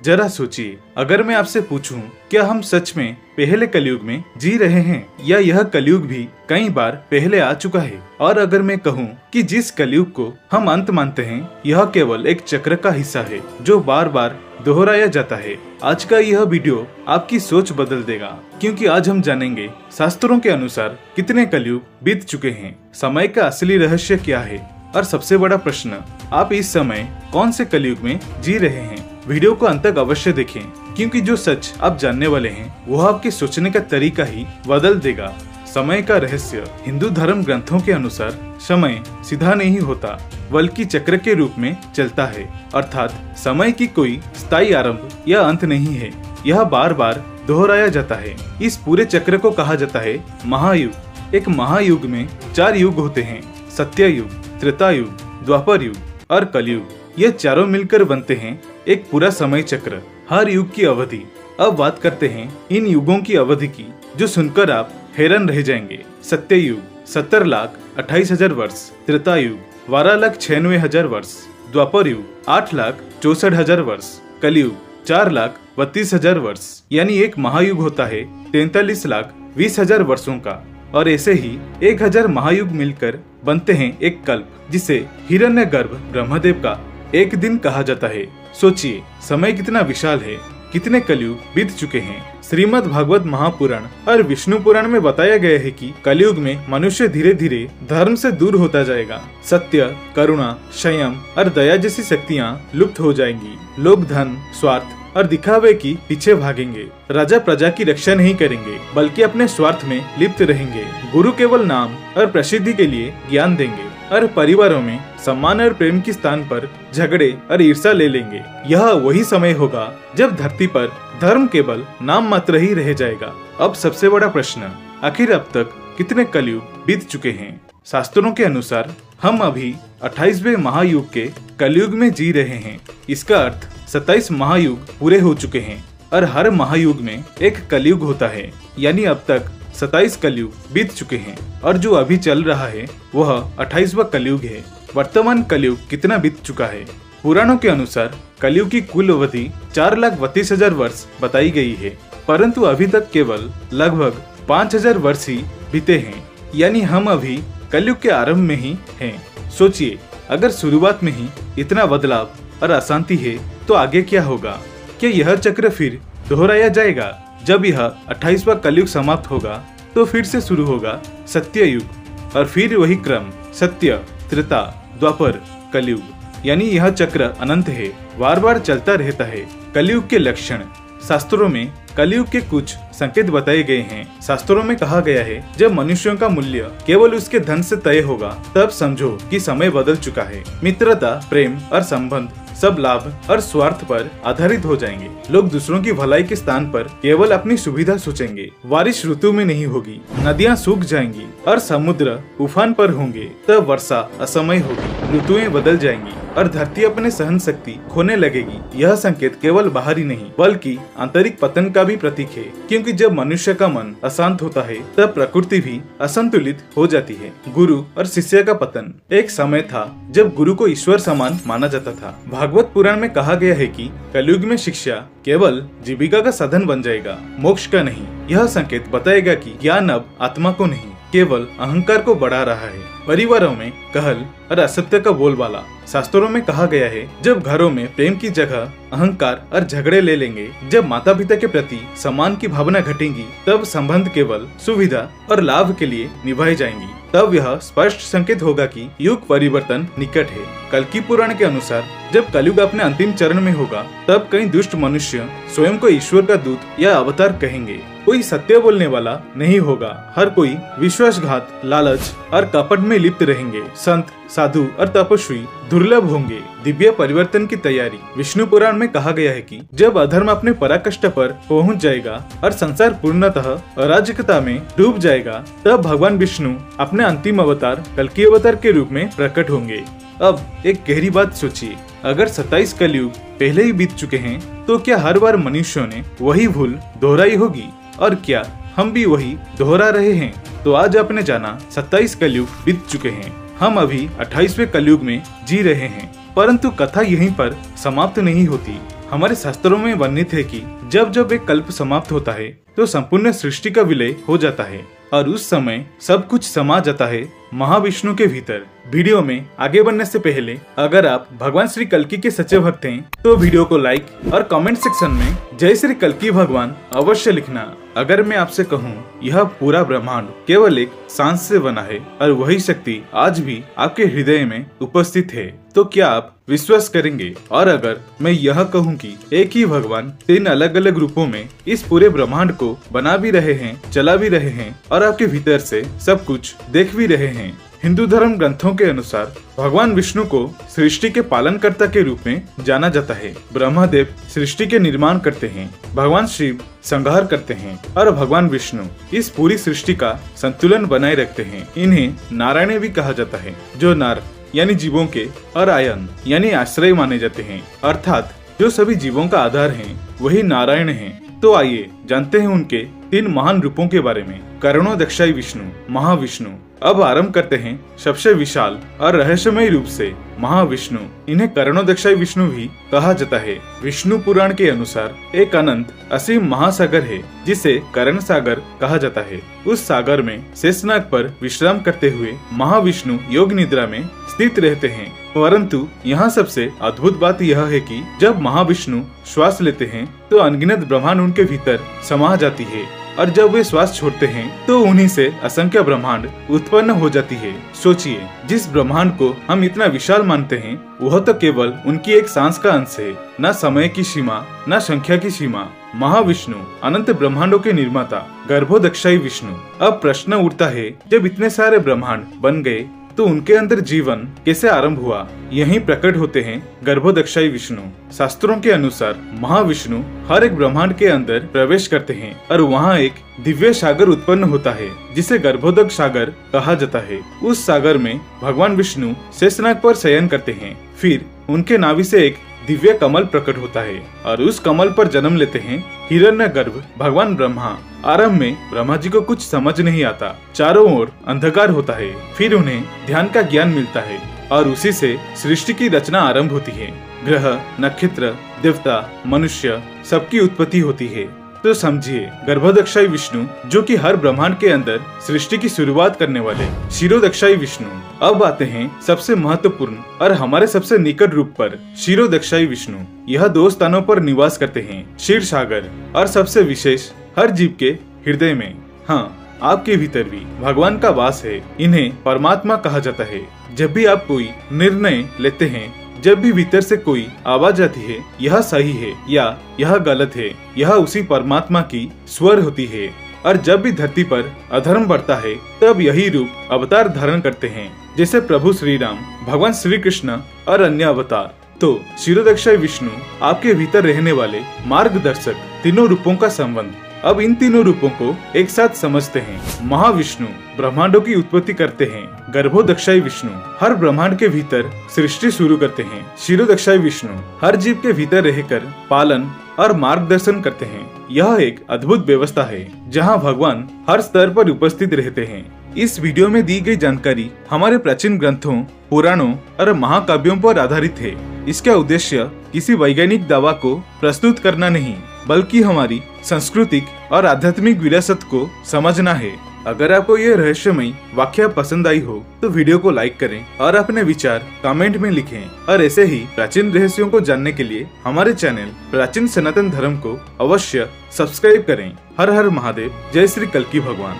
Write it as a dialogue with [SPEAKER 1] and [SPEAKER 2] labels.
[SPEAKER 1] जरा सोचिए, अगर मैं आपसे पूछूं क्या हम सच में पहले कलयुग में जी रहे हैं या यह कलयुग भी कई बार पहले आ चुका है। और अगर मैं कहूं कि जिस कलयुग को हम अंत मानते हैं यह केवल एक चक्र का हिस्सा है जो बार बार दोहराया जाता है। आज का यह वीडियो आपकी सोच बदल देगा, क्योंकि आज हम जानेंगे शास्त्रों के अनुसार कितने कलयुग बीत चुके हैं, समय का असली रहस्य क्या है और सबसे बड़ा प्रश्न, आप इस समय कौन से कलयुग में जी रहे हैं। वीडियो को अंत तक अवश्य देखें, क्योंकि जो सच आप जानने वाले हैं वह आपके सोचने का तरीका ही बदल देगा। समय का रहस्य। हिंदू धर्म ग्रंथों के अनुसार समय सीधा नहीं होता बल्कि चक्र के रूप में चलता है, अर्थात समय की कोई स्थायी आरंभ या अंत नहीं है, यह बार बार दोहराया जाता है। इस पूरे चक्र को कहा जाता है महायुग। एक महायुग में 4 युग होते हैं, सत्ययुग, त्रेता युग, द्वापर युग और कलयुग। ये चारों मिलकर बनते हैं एक पूरा समय चक्र, हर युग की अवधि। अब बात करते हैं इन युगों की अवधि की, जो सुनकर आप हैरान रह जाएंगे। सत्ययुग 70,28,000 वर्ष, त्रेता युग 12,96,000 वर्ष, द्वापर युग 8,64,000 वर्ष, कलयुग 4,32,000 वर्ष। यानी एक महायुग होता है 43,20,000 वर्षों का, और ऐसे ही 1,000 महायुग मिलकर बनते हैं एक कल्प, जिसे हिरण्यगर्भ ब्रह्मदेव का एक दिन कहा जाता है। सोचिए, समय कितना विशाल है, कितने कलयुग बीत चुके हैं। श्रीमद् भागवत महापुराण और विष्णु पुराण में बताया गया है कि कलयुग में मनुष्य धीरे धीरे धर्म से दूर होता जाएगा। सत्य, करुणा, संयम और दया जैसी शक्तियाँ लुप्त हो जाएंगी। लोग धन, स्वार्थ और दिखावे की पीछे भागेंगे। राजा प्रजा की रक्षा नहीं करेंगे बल्कि अपने स्वार्थ में लिप्त रहेंगे। गुरु केवल नाम और प्रसिद्धि के लिए ज्ञान देंगे और परिवारों में सम्मान और प्रेम के स्थान पर झगड़े और ईर्ष्या ले लेंगे। यह वही समय होगा जब धरती पर धर्म केवल नाम मात्र ही रह जाएगा। अब सबसे बड़ा प्रश्न, आखिर अब तक कितने कलयुग बीत चुके हैं। शास्त्रों के अनुसार हम अभी 28वें महायुग के कलयुग में जी रहे हैं। इसका अर्थ 27 महायुग पूरे हो चुके हैं और हर महायुग में एक कलयुग होता है। यानी अब तक 27 कलयुग बीत चुके हैं और जो अभी चल रहा है वह 28वां कलयुग है। वर्तमान कलयुग कितना बीत चुका है। पुराणों के अनुसार कलयुग की कुल अवधि 4,32,000 वर्ष बताई गई है, परंतु अभी तक केवल लगभग 5,000 वर्ष ही बीते हैं। यानी हम अभी कलयुग के आरंभ में ही हैं। सोचिए, अगर शुरुआत में ही इतना बदलाव और अशांति है तो आगे क्या होगा। क्या यह चक्र फिर दोहराया जाएगा। जब यह 28वां कलयुग समाप्त होगा तो फिर से शुरू होगा सत्य युग और फिर वही क्रम, सत्य, त्रेता, द्वापर, कलयुग। यानी यह चक्र अनंत है, बार बार चलता रहता है। कलयुग के लक्षण। शास्त्रों में कलयुग के कुछ संकेत बताए गए हैं। शास्त्रों में कहा गया है, जब मनुष्यों का मूल्य केवल उसके धन से तय होगा तब समझो कि समय बदल चुका है। मित्रता, प्रेम और संबंध सब लाभ और स्वार्थ पर आधारित हो जाएंगे। लोग दूसरों की भलाई के स्थान पर केवल अपनी सुविधा सोचेंगे। बारिश ऋतु में नहीं होगी, नदियाँ सूख जाएंगी और समुद्र उफान पर होंगे। तब वर्षा असमय होगी, ऋतुएं बदल जाएंगी और धरती अपने सहन शक्ति खोने लगेगी। यह संकेत केवल बाहरी नहीं बल्कि आंतरिक पतन का भी प्रतीक है, क्योंकि जब मनुष्य का मन अशांत होता है तब प्रकृति भी असंतुलित हो जाती है। गुरु और शिष्य का पतन। एक समय था जब गुरु को ईश्वर समान माना जाता था। भागवत पुराण में कहा गया है कि कलयुग में शिक्षा केवल जीविका का साधन बन जाएगा, मोक्ष का नहीं। यह संकेत बताएगा कि ज्ञान अब आत्मा को नहीं केवल अहंकार को बढ़ा रहा है। परिवारों में कहल और असत्य का बोलबाला। शास्त्रों में कहा गया है, जब घरों में प्रेम की जगह अहंकार और झगड़े ले लेंगे, जब माता पिता के प्रति सम्मान की भावना घटेगी, तब संबंध केवल सुविधा और लाभ के लिए निभाए जाएंगी। तब यह स्पष्ट संकेत होगा कि युग परिवर्तन निकट है। कल्कि पुराण के अनुसार जब कलयुग अपने अंतिम चरण में होगा तब कई दुष्ट मनुष्य स्वयं को ईश्वर का दूत या अवतार कहेंगे। कोई सत्य बोलने वाला नहीं होगा, हर कोई विश्वासघात, लालच और कपट में लिप्त रहेंगे। संत, साधु और तपस्वी दुर्लभ होंगे। दिव्य परिवर्तन की तैयारी। विष्णु पुराण में कहा गया है कि जब अधर्म अपने पराकाष्ठा पर पहुंच जाएगा और संसार पूर्णतः अराजकता में डूब जाएगा, तब भगवान विष्णु अपने अंतिम अवतार कल्कि अवतार के रूप में प्रकट होंगे। अब एक गहरी बात सोचिए, अगर 27 कलयुग पहले ही बीत चुके हैं तो क्या हर बार मनुष्यों ने वही भूल दोहराई होगी, और क्या हम भी वही दोहरा रहे हैं। तो आज आपने जाना 27 कलयुग बीत चुके हैं, हम अभी 28वें कलयुग में जी रहे हैं। परंतु कथा यहीं पर समाप्त नहीं होती। हमारे शास्त्रों में वर्णित है कि जब जब एक कल्प समाप्त होता है तो संपूर्ण सृष्टि का विलय हो जाता है और उस समय सब कुछ समा जाता है महाविष्णु के भीतर। वीडियो में आगे बढ़ने से पहले अगर आप भगवान श्री कल्कि के सच्चे भक्त हैं तो वीडियो को लाइक और कमेंट सेक्शन में जय श्री कल्कि भगवान अवश्य लिखना। अगर मैं आपसे कहूँ यह पूरा ब्रह्मांड केवल एक सांस से बना है और वही शक्ति आज भी आपके हृदय में उपस्थित है तो क्या आप विश्वास करेंगे? और अगर मैं यह कहूँ कि एक ही भगवान 3 अलग अलग रूपों में इस पूरे ब्रह्मांड को बना भी रहे हैं, चला भी रहे हैं और आपके भीतर से सब कुछ देख भी रहे हैं। हिंदू धर्म ग्रंथों के अनुसार भगवान विष्णु को सृष्टि के पालनकर्ता के रूप में जाना जाता है। ब्रह्मदेव सृष्टि के निर्माण करते हैं, भगवान शिव संहार करते हैं और भगवान विष्णु इस पूरी सृष्टि का संतुलन बनाए रखते हैं। इन्हें नारायण भी कहा जाता है, जो नार यानी जीवों के और आयन यानी आश्रय माने जाते हैं, अर्थात जो सभी जीवों का आधार हैं वही नारायण हैं। तो आइए जानते हैं उनके 3 महान रूपों के बारे में। करुणोदक्षाई विष्णु, महाविष्णु। अब आरंभ करते हैं सबसे विशाल और रहस्यमय रूप से महाविष्णु। इन्हें करुणोदक्षाई विष्णु भी कहा जाता है। विष्णु पुराण के अनुसार एक अनंत असीम महासागर है जिसे कर्ण सागर कहा जाता है। उस सागर में शेषनाग पर विश्राम करते हुए महाविष्णु योग निद्रा में स्थित रहते हैं। परंतु यहाँ सबसे अद्भुत बात यह है कि जब महाविष्णु श्वास लेते हैं तो अनगिनत ब्रह्मांड उनके भीतर समा जाती है और जब वे श्वास छोड़ते हैं तो उन्हीं से असंख्य ब्रह्मांड उत्पन्न हो जाती है। सोचिए, जिस ब्रह्मांड को हम इतना विशाल मानते हैं वह तो केवल उनकी एक सांस का अंश है, न समय की सीमा न संख्या की सीमा। महाविष्णु अनंत ब्रह्मांडों के निर्माता, गर्भोदक्षाई विष्णु। अब प्रश्न उठता है, जब इतने सारे ब्रह्मांड बन गए तो उनके अंदर जीवन कैसे आरंभ हुआ? यहीं प्रकट होते हैं गर्भोदक्षाई विष्णु। शास्त्रों के अनुसार महाविष्णु हर एक ब्रह्मांड के अंदर प्रवेश करते हैं और वहाँ एक दिव्य सागर उत्पन्न होता है जिसे गर्भोदक सागर कहा जाता है। उस सागर में भगवान विष्णु शेषनाग पर शयन करते हैं। फिर उनके नाभि से एक दिव्य कमल प्रकट होता है और उस कमल पर जन्म लेते हैं हिरण्यगर्भ भगवान ब्रह्मा। आरंभ में ब्रह्मा जी को कुछ समझ नहीं आता, चारों ओर अंधकार होता है। फिर उन्हें ध्यान का ज्ञान मिलता है और उसी से सृष्टि की रचना आरंभ होती है। ग्रह, नक्षत्र, देवता, मनुष्य सबकी उत्पत्ति होती है। तो समझिए, गर्भोदक्षाई विष्णु जो कि हर ब्रह्मांड के अंदर सृष्टि की शुरुआत करने वाले क्षीरोदक्षाई विष्णु। अब आते हैं सबसे महत्वपूर्ण और हमारे सबसे निकट रूप पर, क्षीरोदक्षाई विष्णु। यह 2 स्थानों पर निवास करते हैं, क्षीर सागर और सबसे विशेष हर जीव के हृदय में। हाँ, आपके भीतर भी भगवान का वास है। इन्हें परमात्मा कहा जाता है। जब भी आप कोई निर्णय लेते हैं, जब भी भीतर से कोई आवाज आती है, यह सही है या यह गलत है, यह उसी परमात्मा की स्वर होती है। और जब भी धरती पर अधर्म बढ़ता है तब यही रूप अवतार धारण करते हैं, जैसे प्रभु श्री राम, भगवान श्री कृष्ण और अन्य अवतार। तो क्षीरोदक्षाई विष्णु आपके भीतर रहने वाले मार्गदर्शक 3 रूपों का संबंध। अब इन 3 रूपों को एक साथ समझते हैं। महाविष्णु ब्रह्मांडों की उत्पत्ति करते हैं। गर्भोदक्षाई विष्णु हर ब्रह्मांड के भीतर सृष्टि शुरू करते हैं। क्षीरोदक्षाई विष्णु हर जीव के भीतर रहकर पालन और मार्गदर्शन करते हैं। यह एक अद्भुत व्यवस्था है जहां भगवान हर स्तर पर उपस्थित रहते हैं। इस वीडियो में दी गई जानकारी हमारे प्राचीन ग्रंथों, पुराणों और महाकाव्यों पर आधारित है। इसका उद्देश्य किसी वैज्ञानिक दावा को प्रस्तुत करना नहीं, बल्कि हमारी सांस्कृतिक और आध्यात्मिक विरासत को समझना है। अगर आपको ये रहस्यमय वाक्य पसंद आई हो तो वीडियो को लाइक करें और अपने विचार कमेंट में लिखें। और ऐसे ही प्राचीन रहस्यों को जानने के लिए हमारे चैनल प्राचीन सनातन धर्म को अवश्य सब्सक्राइब करें। हर हर महादेव। जय श्री कल्कि भगवान।